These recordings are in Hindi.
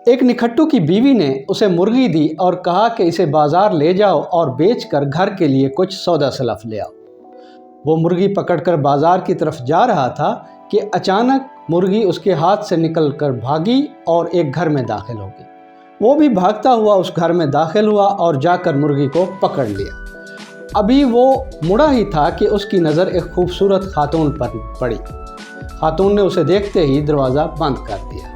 एक निखट्टू की बीवी ने उसे मुर्गी दी और कहा कि इसे बाज़ार ले जाओ और बेचकर घर के लिए कुछ सौदा सलफ ले आओ। वो मुर्गी पकड़कर बाज़ार की तरफ जा रहा था कि अचानक मुर्गी उसके हाथ से निकलकर भागी और एक घर में दाखिल हो गई। वो भी भागता हुआ उस घर में दाखिल हुआ और जाकर मुर्गी को पकड़ लिया। अभी वो मुड़ा ही था कि उसकी नज़र एक खूबसूरत खातून पर पड़ी। खातून ने उसे देखते ही दरवाज़ा बंद कर दिया।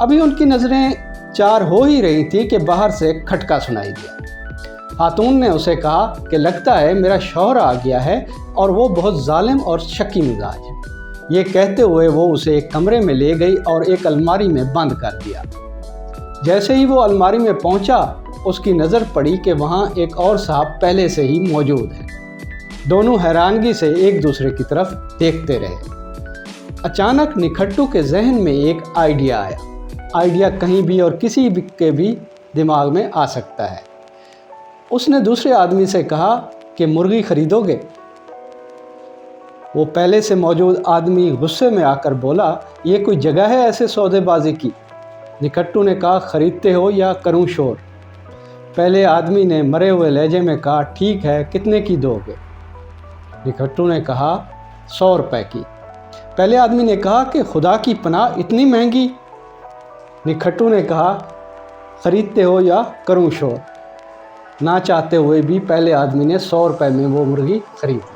अभी उनकी नज़रें चार हो ही रही थी कि बाहर से खटका सुनाई दिया। खातून ने उसे कहा कि लगता है मेरा शौहर आ गया है और वो बहुत जालिम और शक्की मिजाज है। ये कहते हुए वो उसे एक कमरे में ले गई और एक अलमारी में बंद कर दिया। जैसे ही वो अलमारी में पहुंचा, उसकी नज़र पड़ी कि वहाँ एक और साहब पहले से ही मौजूद है। दोनों हैरानगी से एक दूसरे की तरफ देखते रहे। अचानक निखट्टू के जहन में एक आइडिया आया। आइडिया कहीं भी और किसी भी के भी दिमाग में आ सकता है। उसने दूसरे आदमी से कहा कि मुर्गी खरीदोगे? वो पहले से मौजूद आदमी गुस्से में आकर बोला, ये कोई जगह है ऐसे सौदेबाजी की? निखट्टू ने कहा, खरीदते हो या करूं शोर? पहले आदमी ने मरे हुए लहजे में कहा, ठीक है, कितने की दोगे? निखट्टू ने कहा, 100 रुपए की। पहले आदमी ने कहा कि खुदा की पनाह, इतनी महंगी? निखट्टू ने कहा, खरीदते हो या करूं शोर? ना चाहते हुए भी पहले आदमी ने 100 रुपए में वो मुर्गी खरीद ली।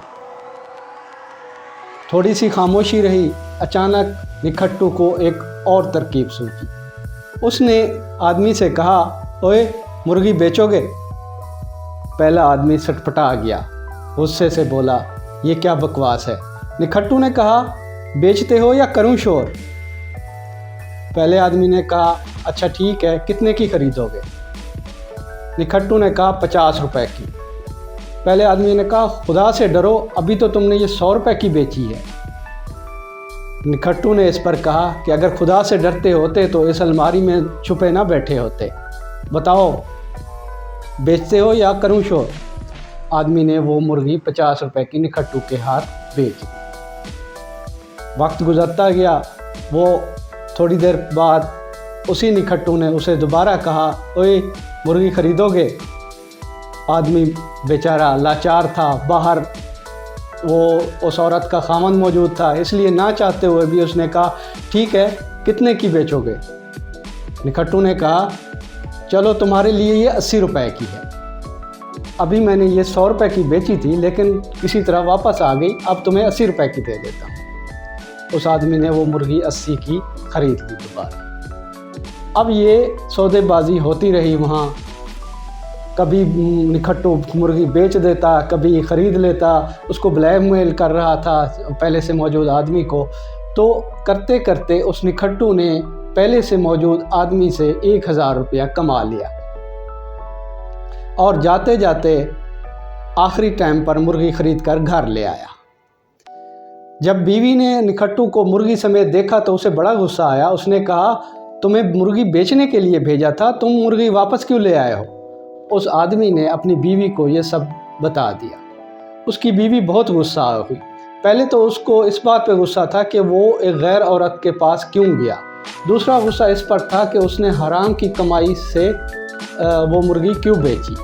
थोड़ी सी खामोशी रही। अचानक निखट्टू को एक और तरकीब सूझी। उसने आदमी से कहा, ओए, मुर्गी बेचोगे? पहला आदमी सटपटा गया, गुस्से से बोला, ये क्या बकवास है? निखट्टू ने कहा, बेचते हो या करूं शोर? पहले आदमी ने कहा, अच्छा ठीक है, कितने की खरीदोगे? निखट्टू ने कहा, 50 रुपए की। पहले आदमी ने कहा, खुदा से डरो, अभी तो तुमने ये 100 रुपए की बेची है। निखट्टू ने इस पर कहा कि अगर खुदा से डरते होते तो इस अलमारी में छुपे ना बैठे होते। बताओ, बेचते हो या करूं शोर? आदमी ने वो मुर्गी 50 रुपए की निखट्टू के हाथ बेच दी। वक्त गुजरता गया। वो थोड़ी देर बाद उसी निखट्टू ने उसे दोबारा कहा, ओए, मुर्गी खरीदोगे? आदमी बेचारा लाचार था। बाहर वो उस औरत का खामन मौजूद था, इसलिए ना चाहते हुए भी उसने कहा, ठीक है, कितने की बेचोगे? निखट्टू ने कहा, चलो तुम्हारे लिए ये 80 रुपए की है। अभी मैंने ये 100 रुपए की बेची थी, लेकिन किसी तरह वापस आ गई, अब तुम्हें 80 रुपए की दे देता हूँ। उस आदमी ने वो मुर्गी 80 की खरीद ली दोबारा। अब ये सौदेबाजी होती रही वहाँ। कभी निखट्टू मुर्गी बेच देता, कभी ख़रीद लेता। उसको ब्लैकमेल कर रहा था पहले से मौजूद आदमी को। तो करते करते उस निखट्टू ने पहले से मौजूद आदमी से 1000 रुपया कमा लिया और जाते जाते आखिरी टाइम पर मुर्गी खरीद कर घर ले आया। जब बीवी ने निखट्टू को मुर्गी समेत देखा तो उसे बड़ा गुस्सा आया। उसने कहा, तुम्हें मुर्गी बेचने के लिए भेजा था, तुम मुर्गी वापस क्यों ले आए हो? उस आदमी ने अपनी बीवी को यह सब बता दिया। उसकी बीवी बहुत गुस्सा हुई। पहले तो उसको इस बात पे गुस्सा था कि वो एक गैर औरत के पास क्यों गया। दूसरा गुस्सा इस पर था कि उसने हराम की कमाई से वो मुर्गी क्यों बेची।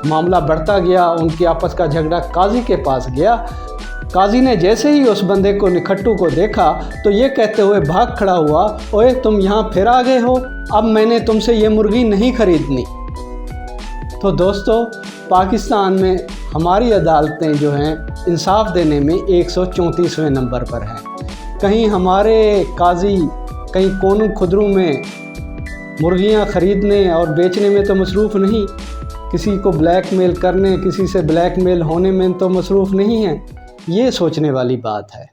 मामला बढ़ता गया। उनके आपस का झगड़ा काजी के पास गया। काजी ने जैसे ही उस बंदे को निखट्टू को देखा तो ये कहते हुए भाग खड़ा हुआ, ओए, तुम यहाँ फिर आ गए हो? अब मैंने तुमसे ये मुर्गी नहीं खरीदनी। तो दोस्तों, पाकिस्तान में हमारी अदालतें जो हैं इंसाफ देने में 134वें नंबर पर हैं। कहीं हमारे काजी कहीं कोनू खुदरू में मुर्गियाँ ख़रीदने और बेचने में तो मसरूफ़ नहीं, किसी को ब्लैकमेल करने, किसी से ब्लैकमेल होने में तो मसरूफ़ नहीं है। ये सोचने वाली बात है।